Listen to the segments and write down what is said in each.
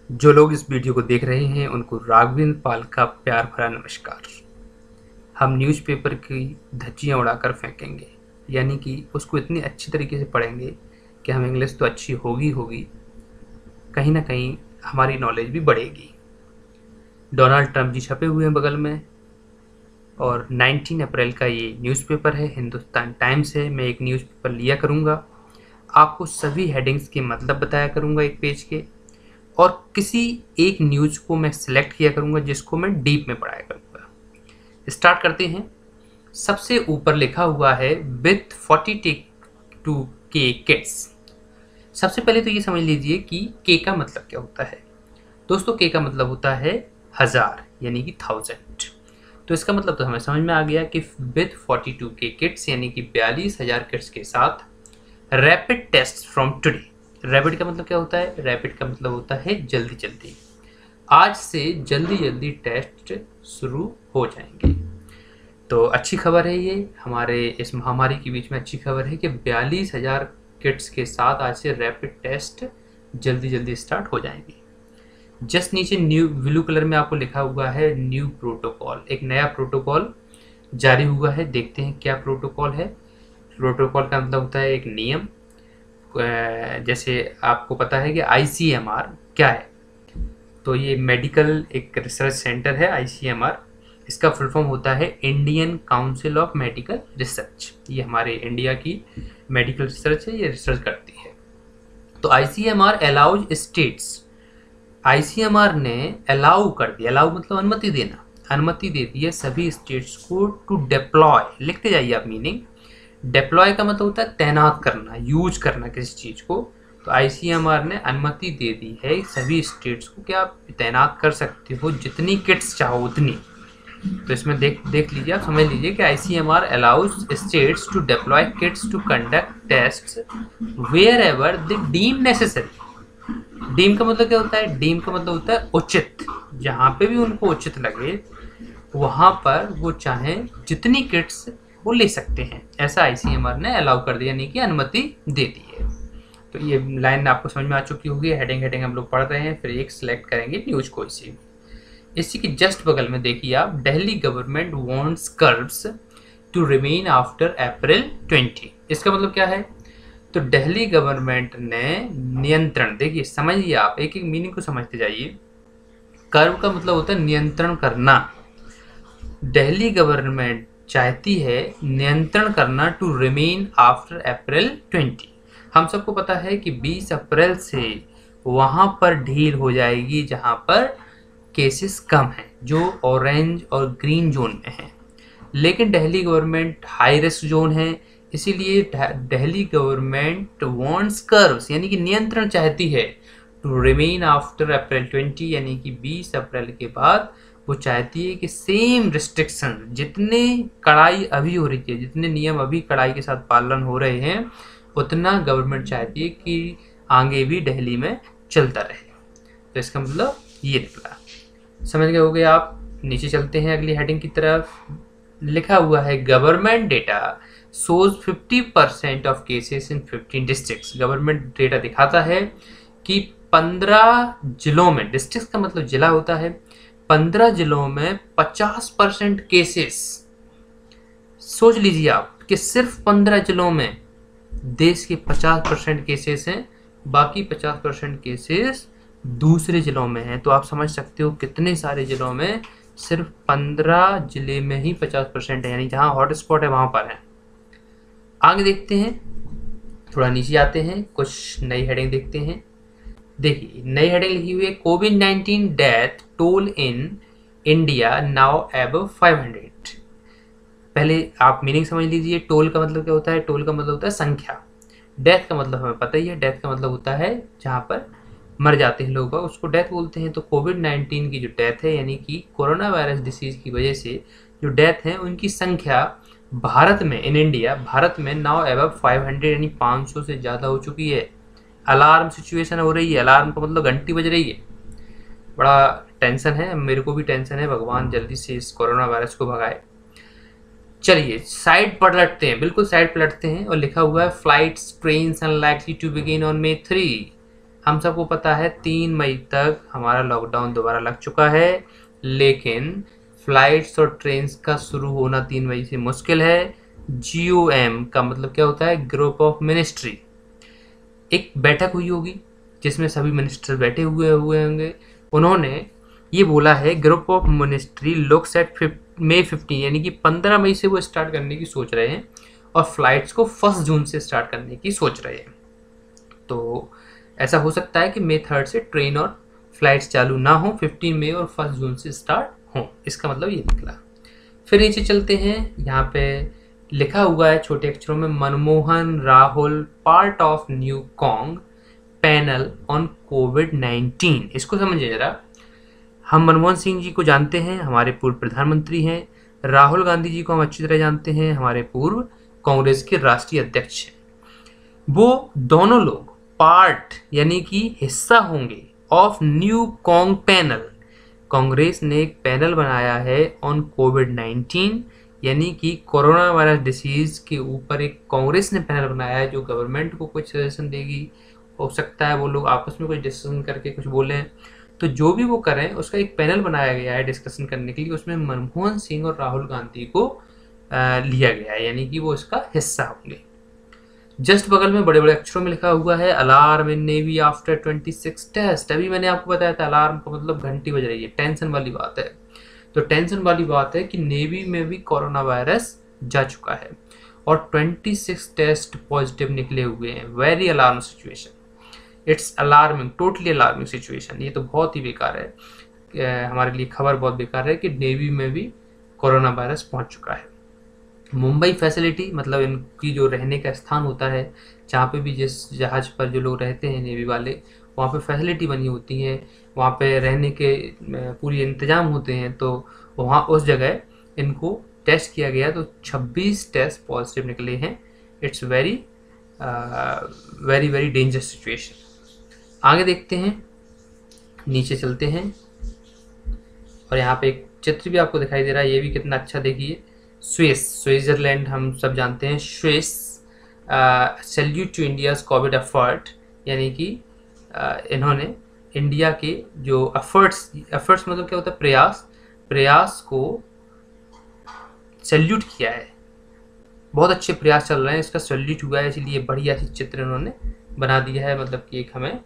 जो लोग इस वीडियो को देख रहे हैं उनको राघवेंद्र पाल का प्यार भरा नमस्कार। हम न्यूज़पेपर की धज्जियाँ उड़ाकर फेंकेंगे, यानी कि उसको इतनी अच्छी तरीके से पढ़ेंगे कि हमें इंग्लिश तो अच्छी होगी होगी, कहीं ना कहीं हमारी नॉलेज भी बढ़ेगी। डोनाल्ड ट्रंप जी छपे हुए हैं बगल में, और 19 अप्रैल का ये न्यूज़पेपर है, हिंदुस्तान टाइम्स है। मैं एक न्यूज़पेपर लिया करूँगा, आपको सभी हेडिंग्स के मतलब बताया करूँगा एक पेज के, और किसी एक न्यूज़ को मैं सिलेक्ट किया करूँगा जिसको मैं डीप में पढ़ाया करूँगा। स्टार्ट करते हैं। सबसे ऊपर लिखा हुआ है विथ 42 के किड्स। सबसे पहले तो ये समझ लीजिए कि के का मतलब क्या होता है। दोस्तों, के का मतलब होता है हजार, यानी कि 1000। तो इसका मतलब तो हमें समझ में आ गया कि विथ 42 के किड्स यानी कि 42,000 किड्स के साथ rapid test from today. Rapid का मतलब क्या होता है? रैपिड का मतलब होता है जल्दी जल्दी। आज से जल्दी जल्दी टेस्ट शुरू हो जाएंगे। तो अच्छी खबर है, ये हमारे इस महामारी के बीच में अच्छी खबर है कि 42,000 किट्स के साथ आज से रैपिड टेस्ट जल्दी जल्दी स्टार्ट हो जाएंगे। जस्ट नीचे न्यू ब्लू कलर में आपको लिखा हुआ है न्यू प्रोटोकॉल। एक नया प्रोटोकॉल जारी हुआ है, देखते हैं क्या प्रोटोकॉल है। प्रोटोकॉल का मतलब होता है एक नियम। जैसे आपको पता है कि ICMR क्या है, तो ये मेडिकल एक रिसर्च सेंटर है ICMR। इसका फुल फॉर्म होता है Indian council of medical research. ये हमारे इंडिया की मेडिकल रिसर्च है, ये रिसर्च करती है। तो ICMR अलाउज स्टेट्स, ICMR ने अलाउ कर दिया, अलाउ मतलब अनुमति देना, अनुमति दे दी है सभी स्टेट्स को टू डिप्लॉय। लिखते जाइए आप मीनिंग। डिप्लॉय का मतलब होता है तैनात करना, यूज करना किसी चीज़ को। तो ICMR ने अनुमति दे दी है सभी स्टेट्स को कि आप तैनात कर सकते हो जितनी किट्स चाहो उतनी। तो इसमें देख लीजिए, आप समझ लीजिए कि ICMR allows states to deploy kits to conduct tests wherever they deem necessary. Deem का मतलब क्या होता है? डीम का मतलब होता है उचित। जहाँ पे भी उनको उचित लगे वहाँ पर वो चाहें जितनी किट्स वो ले सकते हैं, ऐसा ICMR ने अलाउ कर दिया, यानी कि अनुमति दे दी है। तो ये लाइन आपको समझ में आ चुकी होगी। हेडिंग हेडिंग हम लोग पढ़ रहे हैं, फिर एक सिलेक्ट करेंगे न्यूज को। इसी के जस्ट बगल में देखिए आप, Delhi government wants curbs to remain after April 20। इसका मतलब क्या है? तो दिल्ली गवर्नमेंट ने नियंत्रण, देखिए समझिए आप, एक एक मीनिंग को समझते जाइए। कर्व का मतलब होता है नियंत्रण करना। दिल्ली गवर्नमेंट चाहती है नियंत्रण करना टू रिमेन आफ्टर अप्रैल 20। हम सबको पता है कि 20 अप्रैल से वहाँ पर ढील हो जाएगी जहाँ पर केसेस कम हैं, जो ऑरेंज और ग्रीन जोन में हैं। लेकिन Delhi government high risk zone है, इसीलिए दिल्ली गवर्नमेंट वांट्स कर्व्स यानी कि नियंत्रण चाहती है टू रिमेन आफ्टर अप्रैल 20, यानी कि 20 अप्रैल के बाद वो चाहती है कि सेम रिस्ट्रिक्शन, जितने कड़ाई अभी हो रही है, जितने नियम अभी कड़ाई के साथ पालन हो रहे हैं, उतना गवर्नमेंट चाहती है कि आगे भी दिल्ली में चलता रहे। तो इसका मतलब ये निकला। समझ गए होगे आप। नीचे चलते हैं अगली हेडिंग की तरफ। लिखा हुआ है government data shows 50% of cases in 15 districts. Government data दिखाता है कि 15 जिलों में, डिस्ट्रिक्ट का मतलब जिला होता है, 15 जिलों में 50% केसेस। सोच लीजिए आप कि सिर्फ 15 जिलों में देश के 50% केसेस हैं, बाकी 50% केसेस दूसरे जिलों में हैं। तो आप समझ सकते हो कितने सारे जिलों में सिर्फ 15 जिले में ही 50% है, यानी जहाँ हॉटस्पॉट है वहाँ पर है। आगे देखते हैं, थोड़ा नीचे आते हैं, कुछ नई हेडिंग देखते हैं। देखिए नई हेडिंग लिखी हुई है COVID-19 death toll in India now above 500। पहले आप मीनिंग समझ लीजिए। टोल का मतलब क्या होता है? टोल का मतलब होता है संख्या। डेथ का मतलब हमें पता ही है, डेथ का मतलब होता है जहाँ पर मर जाते हैं लोग, उसको डेथ बोलते हैं। तो COVID-19 की जो डेथ है, यानी कि कोरोना वायरस डिसीज़ की वजह से जो डेथ है, उनकी संख्या भारत में, इन इंडिया, भारत में नाउ अबव 500 यानी 500 से ज़्यादा हो चुकी है। अलार्म सिचुएशन हो रही है। अलार्म का मतलब घंटी बज रही है। बड़ा टेंशन है, मेरे को भी टेंशन है। भगवान जल्दी से इस कोरोना वायरस को भगाए। चलिए साइड पलटते हैं, बिल्कुल साइड पलटते हैं, और लिखा हुआ है flights trains unlikely to begin on May 3। हम सबको पता है 3 मई तक हमारा लॉकडाउन दोबारा लग चुका है, लेकिन फ्लाइट्स और ट्रेन्स का शुरू होना 3 मई से मुश्किल है। GOM का मतलब क्या होता है? Group of ministry. एक बैठक हुई होगी जिसमें सभी मिनिस्टर बैठे हुए होंगे। उन्होंने ये बोला है, group of ministry looks at May 15, यानी कि 15 मई से वो स्टार्ट करने की सोच रहे हैं और फ्लाइट्स को 1 जून से स्टार्ट करने की सोच रहे हैं। तो ऐसा हो सकता है कि May 3 से ट्रेन और फ्लाइट्स चालू ना हो, 15 मई और 1 जून से स्टार्ट हो। इसका मतलब ये निकला। फिर नीचे चलते हैं, यहाँ पे लिखा हुआ है छोटे अक्षरों में, Manmohan Rahul part of new Kong panel on COVID-19। इसको समझिए जरा। हम मनमोहन सिंह जी को जानते हैं, हमारे पूर्व प्रधानमंत्री हैं। राहुल गांधी जी को हम अच्छी तरह जानते हैं, हमारे पूर्व कांग्रेस के राष्ट्रीय अध्यक्ष हैं। वो दोनों लोग पार्ट यानी कि हिस्सा होंगे of new Kong panel. Congress ने एक पैनल बनाया है ऑन COVID-19, यानी कि कोरोना वायरस डिसीज के ऊपर एक कांग्रेस ने पैनल बनाया है जो गवर्नमेंट को कुछ सजेशन देगी। हो सकता है वो लोग आपस में कुछ डिस्कशन करके कुछ बोलें, तो जो भी वो करें उसका एक पैनल बनाया गया है डिस्कशन करने के लिए। उसमें मनमोहन सिंह और राहुल गांधी को लिया गया है, यानी कि वो इसका हिस्सा होंगे। जस्ट बगल में बड़े बड़े अक्षरों में लिखा हुआ है, अलार्म इन नेवी आफ्टर 26 टेस्ट। अभी मैंने आपको बताया था अलार्म का मतलब घंटी बज रही है, टेंशन वाली बात है। तो टेंशन वाली बात है कि नेवी में भी कोरोना वायरस जा चुका है और 26 टेस्ट पॉजिटिव निकले हुए हैं। Very alarm situation, it's alarming, totally alarming situation. ये तो बहुत ही बेकार है, हमारे लिए खबर बहुत बेकार है कि नेवी में भी कोरोना वायरस पहुंच चुका है। मुंबई फैसिलिटी मतलब इनकी जो रहने का स्थान होता है, जहाँ पे भी जिस जहाज़ पर जो लोग रहते हैं नेवी वाले, वहाँ पे फैसिलिटी बनी होती है, वहाँ पे रहने के पूरी इंतज़ाम होते हैं। तो वहाँ उस जगह इनको टेस्ट किया गया तो 26 टेस्ट पॉजिटिव निकले हैं। It's very very very dangerous situation. आगे देखते हैं, नीचे चलते हैं और यहाँ पे एक चित्र भी आपको दिखाई दे रहा है, ये भी कितना अच्छा देखिए। स्विट्जरलैंड हम सब जानते हैं। Swiss salute to India's covid effort, यानी कि इन्होंने इंडिया के जो एफर्ट्स मतलब क्या होता है? प्रयास को सैल्यूट किया है। बहुत अच्छे प्रयास चल रहे हैं, इसका सैल्यूट हुआ है, इसलिए बढ़िया सी चित्र इन्होंने बना दिया है। मतलब कि एक हमें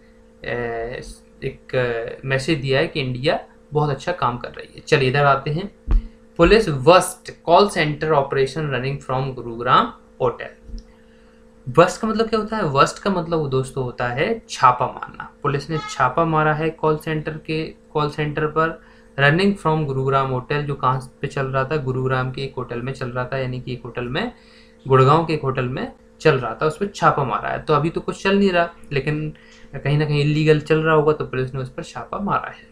एक मैसेज दिया है कि इंडिया बहुत अच्छा काम कर रही है। चलिए इधर आते हैं। Police bust call center operation running from Gurugram hotel. Bust का मतलब क्या होता है? बस्ट का मतलब वो दोस्तों होता है छापा मारना। पुलिस ने छापा मारा है कॉल सेंटर पर, रनिंग फ्रॉम गुरुग्राम होटल, जो कहाँ पे चल रहा था? गुरुग्राम के एक होटल में चल रहा था, यानी कि एक होटल में, गुड़गांव के एक होटल में चल रहा था, उस पर छापा मारा है। तो अभी तो कुछ चल नहीं रहा, लेकिन कहीं ना कहीं इलीगल चल रहा होगा, तो पुलिस ने उस पर छापा मारा है।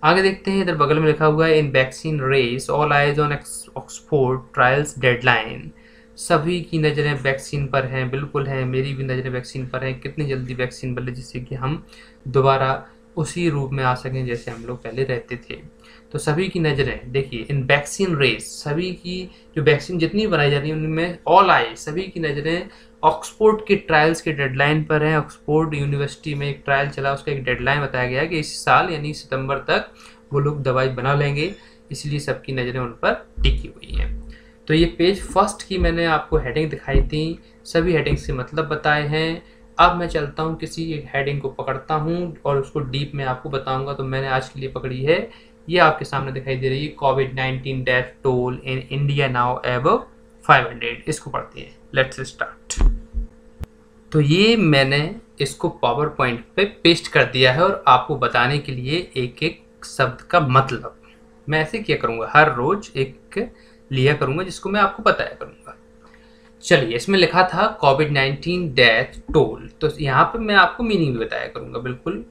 आगे देखते हैं, इधर बगल में लिखा हुआ है, in vaccine race all eyes on Oxford trials deadline. सभी की नज़रें वैक्सीन पर हैं, बिल्कुल हैं, मेरी भी नज़रें वैक्सीन पर हैं। कितनी जल्दी वैक्सीन बने जिससे कि हम दोबारा उसी रूप में आ सकें जैसे हम लोग पहले रहते थे। तो सभी की नज़रें देखिए, इन वैक्सीन रेस, सभी की जो वैक्सीन जितनी बनाई जा रही है उनमें ऑल आई, सभी की नज़रें ऑक्सफोर्ड के ट्रायल्स के डेडलाइन पर है। ऑक्सफोर्ड यूनिवर्सिटी में एक ट्रायल चला, उसका एक डेडलाइन बताया गया कि इस साल यानी सितंबर तक वो लोग दवाई बना लेंगे, इसलिए सबकी नज़रें उन पर टिकी हुई हैं। तो ये पेज फर्स्ट की मैंने आपको हेडिंग दिखाई थी, सभी हेडिंग से मतलब बताए हैं। अब मैं चलता हूँ किसी एक हेडिंग को पकड़ता हूँ और उसको डीप में आपको बताऊँगा। तो मैंने आज के लिए पकड़ी है, ये आपके सामने दिखाई दे रही है, COVID-19 death toll in India now above 500। इसको पढ़ते हैं, लेट्स स्टार्ट। तो ये मैंने इसको पावर पॉइंट पे पेस्ट कर दिया है और आपको बताने के लिए एक एक शब्द का मतलब मैं ऐसे किया करूँगा, हर रोज एक लिया करूँगा जिसको मैं आपको बताया करूँगा। चलिए, इसमें लिखा था COVID-19 डेथ टोल, तो यहाँ पे मैं आपको मीनिंग भी बताया करूँगा। बिल्कुल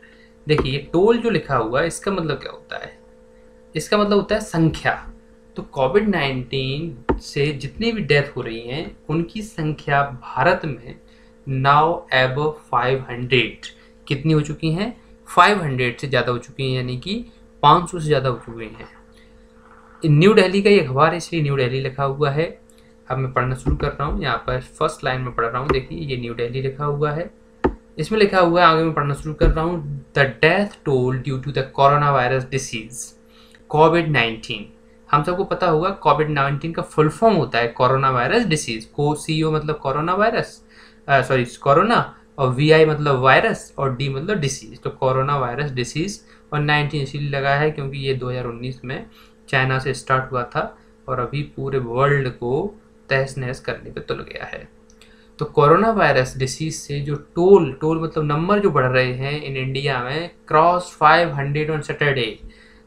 देखिए, टोल जो लिखा हुआ है इसका मतलब क्या होता है? इसका मतलब होता है संख्या। तो COVID-19 से जितनी भी डेथ हो रही हैं उनकी संख्या भारत में नाउ अबव 500 कितनी हो चुकी हैं? 500 से ज़्यादा हो चुकी हैं, यानी कि 500 से ज़्यादा हो चुकी हैं। न्यू दिल्ली का ये अखबार है, इसलिए न्यू दिल्ली लिखा हुआ है। अब मैं पढ़ना शुरू कर रहा हूँ, यहाँ पर फर्स्ट लाइन में पढ़ रहा हूँ। देखिए, ये न्यू दिल्ली लिखा हुआ है, इसमें लिखा हुआ है, आगे मैं पढ़ना शुरू कर रहा हूँ, the death toll due to the coronavirus disease कोविड-19। हम सबको पता होगा कोविड-19 का फुल फॉर्म होता है कोरोना वायरस डिसीज। CO मतलब कोरोना वायरस, सॉरी कोरोना, और VI मतलब वायरस, और D मतलब डिसीज। तो कोरोना वायरस डिसीज, और 19 इसीलिए लगा है क्योंकि ये 2019 में चाइना से स्टार्ट हुआ था और अभी पूरे वर्ल्ड को तहस नहस करने पे तुल गया है। तो कोरोना वायरस डिसीज से जो टोल मतलब नंबर जो बढ़ रहे हैं इन इंडिया में, क्रॉस 500 ऑन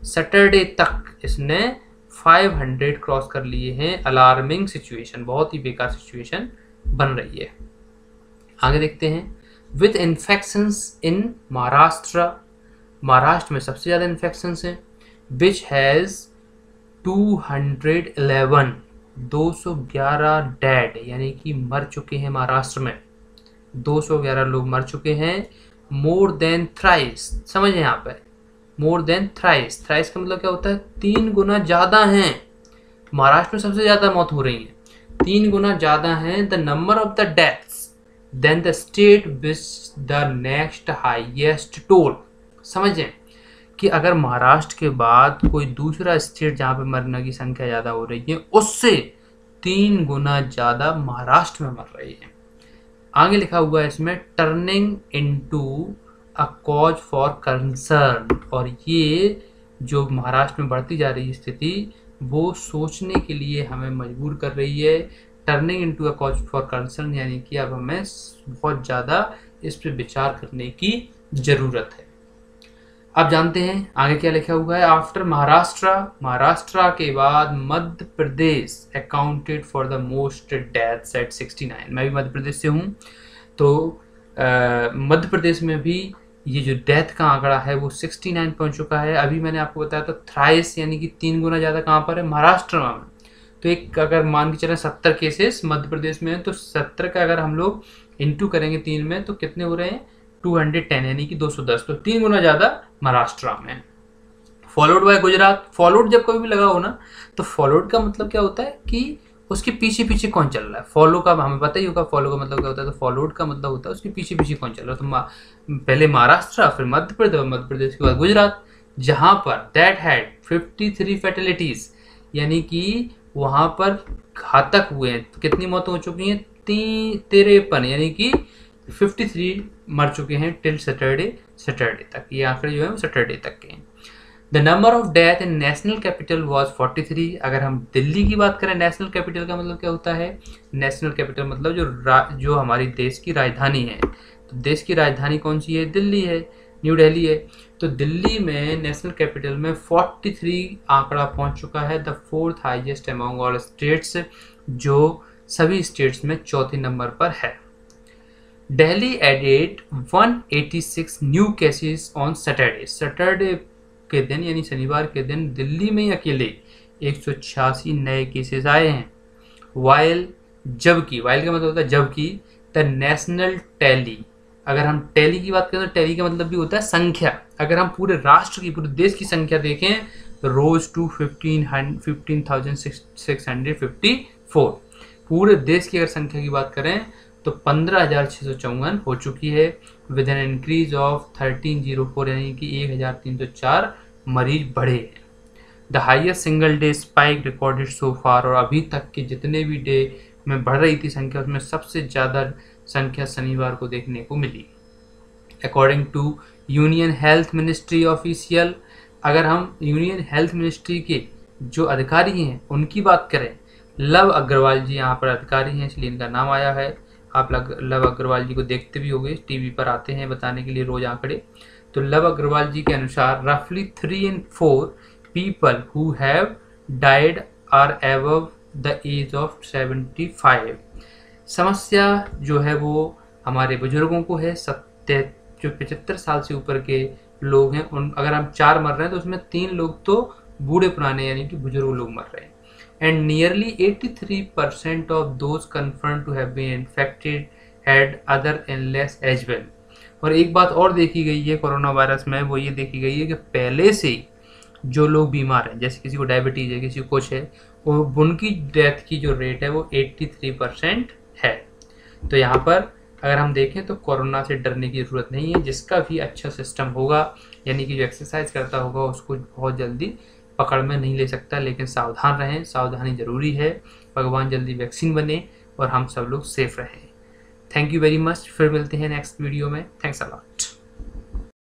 सैटरडे तक इसने 500 क्रॉस कर लिए हैं। अलार्मिंग सिचुएशन, बहुत ही बेकार सिचुएशन बन रही है। आगे देखते हैं, विद इन्फेक्शंस इन महाराष्ट्र, महाराष्ट्र में सबसे ज़्यादा इन्फेक्शंस हैं, विच हैज़ 211 डेड, यानी कि मर चुके हैं महाराष्ट्र में, 211 लोग मर चुके हैं। मोर देन थ्राइस, समझे यहाँ पे, मोर देन थ्राइस, थ्राइस का मतलब क्या होता है, 3 गुना ज़्यादा हैं। महाराष्ट्र में सबसे ज़्यादा मौत हो रही है, 3 गुना ज़्यादा हैं। The number of the deaths than the state which the next highest toll. समझें कि अगर महाराष्ट्र के बाद कोई दूसरा स्टेट जहाँ पे मरने की संख्या ज़्यादा हो रही है, उससे 3 गुना ज़्यादा महाराष्ट्र में मर रही है। आगे लिखा हुआ है इसमें, turning into a cause for concern, और ये जो महाराष्ट्र में बढ़ती जा रही स्थिति वो सोचने के लिए हमें मजबूर कर रही है। Turning into a cause for concern, यानी कि अब हमें बहुत ज़्यादा इस पर विचार करने की ज़रूरत है। अब जानते हैं आगे क्या लिखा हुआ है। आफ्टर महाराष्ट्र के बाद Madhya Pradesh accounted for the most deaths at 69। मैं भी मध्य प्रदेश से हूँ, तो मध्य प्रदेश में भी ये जो डेथ का आंकड़ा है वो 69 पहुँच चुका है। अभी मैंने आपको बताया था थ्राइस, यानी कि 3 गुना ज़्यादा कहाँ पर है, महाराष्ट्र में। तो एक अगर मान के चलें 70 केसेस मध्य प्रदेश में है, तो 70 का अगर हम लोग इंटू करेंगे 3 में तो कितने हो रहे हैं, 210, यानी कि 210। तो 3 गुना ज़्यादा महाराष्ट्र में। Followed by Gujarat. फॉलोड जब कभी भी लगा हो ना, तो फॉलोड का मतलब क्या होता है कि उसके पीछे पीछे कौन चल रहा है। फॉलो का हमें पता ही होगा, फॉलो का मतलब क्या होता है। तो फॉलोड का मतलब होता है उसके पीछे पीछे कौन चल रहा है। तो पहले महाराष्ट्र, फिर मध्य प्रदेश, मध्य प्रदेश के बाद गुजरात, जहाँ पर दैट हैड 53 फैटलिटीज़, यानी कि वहाँ पर घातक हुए हैं। कितनी मौतें हो चुकी हैं, 53, यानी कि 53 मर चुके हैं टिल सैटरडे तक। ये आंकड़े जो है वो सैटरडे तक के हैं। The number of death in national capital was 43। अगर हम दिल्ली की बात करें, नेशनल कैपिटल का मतलब क्या होता है, नेशनल कैपिटल मतलब जो हमारी देश की राजधानी है। तो देश की राजधानी कौन सी है, दिल्ली है, न्यू दिल्ली है। तो दिल्ली में नेशनल कैपिटल में 43 आंकड़ा पहुंच चुका है, the 4th highest among all states, जो सभी स्टेट्स में 4थे नंबर पर है। Delhi added 186 new cases on Saturday के दिन, यानी शनिवार के दिन दिल्ली में अकेले 186 नए केसेस आए हैं। वाइल का मतलब होता है जबकि, द नेशनल टैली, अगर हम टैली की बात करें तो टैली का मतलब भी होता है संख्या। अगर हम पूरे राष्ट्र की, पूरे देश की संख्या देखें तो रोज टू 15,654। पूरे देश की अगर संख्या की बात करें तो 15,654 हो चुकी है, विद एन इंक्रीज ऑफ 1304, यानी कि 1,304 मरीज बढ़े हैं। The highest single day spike recorded so far, और अभी तक के जितने भी डे में बढ़ रही थी संख्या, उसमें सबसे ज़्यादा संख्या शनिवार को देखने को मिली। According to union health ministry official, अगर हम यूनियन हेल्थ मिनिस्ट्री के जो अधिकारी हैं उनकी बात करें, लव अग्रवाल जी यहाँ पर अधिकारी हैं इसलिए इनका नाम आया है। आप लव अग्रवाल जी को देखते भी होंगे, टीवी पर आते हैं बताने के लिए रोज आंकड़े। तो लव अग्रवाल जी के अनुसार रफली 3 in 4 people who have died are above the age of 75। समस्या जो है वो हमारे बुजुर्गों को है, जो 75 साल से ऊपर के लोग हैं उन, अगर हम 4 मर रहे हैं तो उसमें 3 लोग तो बूढ़े पुराने यानी कि बुजुर्ग लोग मर रहे हैं। And nearly 83% of those confirmed to have been infected had other illness as well। और एक बात और देखी गई है कोरोना वायरस में, वो ये देखी गई है कि पहले से जो लोग बीमार हैं, जैसे किसी को डायबिटीज़ है, किसी को कुछ है, उनकी डेथ की जो रेट है वो 83% है। तो यहाँ पर अगर हम देखें तो कोरोना से डरने की ज़रूरत नहीं है। जिसका भी अच्छा सिस्टम होगा, यानी कि जो एक्सरसाइज करता होगा, उसको बहुत जल्दी पकड़ में नहीं ले सकता। लेकिन सावधान रहें, सावधानी ज़रूरी है। भगवान जल्दी वैक्सीन बने और हम सब लोग सेफ रहें। Thank you very much. फिर मिलते हैं नेक्स्ट वीडियो में। Thanks a lot.